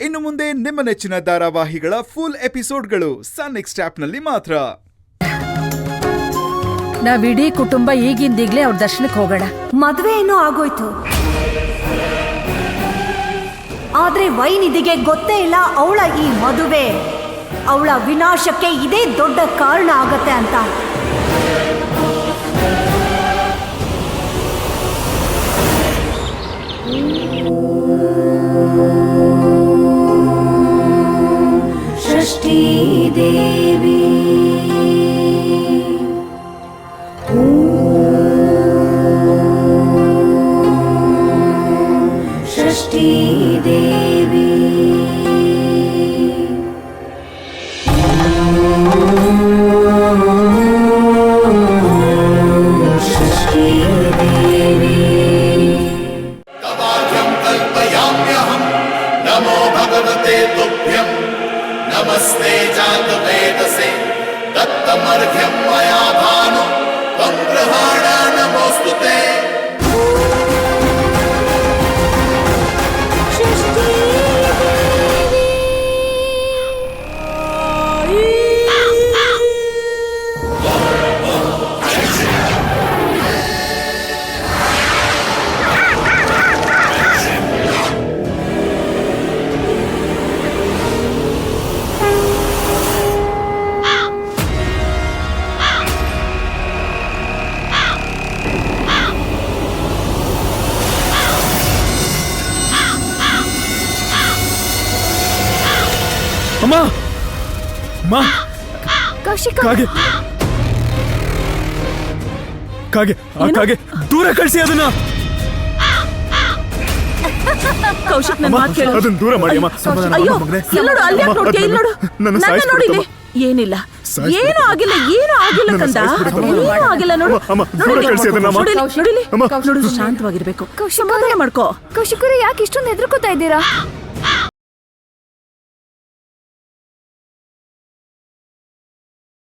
ಇನ್ನು ಮುಂದೆ ನಿಮ್ಮ ನೆಚ್ಚಿನ ಧಾರಾವಾಹಿಗಳ ಫುಲ್ ಎಪಿಸೋಡ್ಗಳು ಸನ್ ನೆಕ್ಸ್ಟ್ ಆಪ್ನಲ್ಲಿ ಮಾತ್ರ. ನಾವಿಡೀ ಕುಟುಂಬ ಈಗಿಂದೀಗ್ಲೇ ಅವ್ರ ದರ್ಶನಕ್ಕೆ ಹೋಗೋಣ. ಮದ್ವೆ ಏನೋ ಆಗೋಯ್ತು, ಆದ್ರೆ ವೈನಿಧಿಗೆ ಗೊತ್ತೇ ಇಲ್ಲ ಅವಳ ಈ ಮದುವೆ ಅವಳ ವಿನಾಶಕ್ಕೆ ಇದೇ ದೊಡ್ಡ ಕಾರಣ ಆಗತ್ತೆ ಅಂತ. ಷಷ್ಠೀ ದೇವಿ ಷಷ್ಠೀ ದೇವಿ ಷಷ್ಠೀ ದೇವಿ. तवाख्यं कल्पयाम्यहं नमो भगवते तुभ्यं नमस्ते जातवेदसे दत्तमर्घ्यं मया भानु त्वं गृहाण नमोऽस्तु ते. ಅಮ್ಮ ಅಮ್ಮ ಕೌಶಿಕ, ಕಾಗೆ ಆ ಕಾಗೆ ದೂರ ಕಳಿಸಿ ಅದನ್ನ. ಕೌಶಿಕ್ ನನ್ನ ಮಾತು ಕೇಳು. ಅದನ್ನ ದೂರ ಮಾಡಿ ಅಮ್ಮ. ಅಯ್ಯೋ ಇಲ್ಲೋಡು, ಅಲ್ಲಿ ಯಾಕೆ ನೋಡ್ತೀಯ? ಇಲ್ಲಿ ನೋಡು, ನನ್ನ ನೋಡಿದೆ. ಏನಿಲ್ಲ, ಏನೂ ಆಗಿಲ್ಲ, ಏನೂ ಆಗಿಲ್ಲ ಕಂದ, ಏನೂ ಆಗಿಲ್ಲ. ನೋಡು ನೋಡು, ಶಾಂತವಾಗಿರ್ಬೇಕು. ಸಮಾಧಾನ ಮಾಡ್ಕೋ. ಕೌಶಿಕರು ಯಾಕೆ ಇಷ್ಟೊಂದು ಹೆದರ್ಕೋತಾ ಇದ್ದೀರಾ?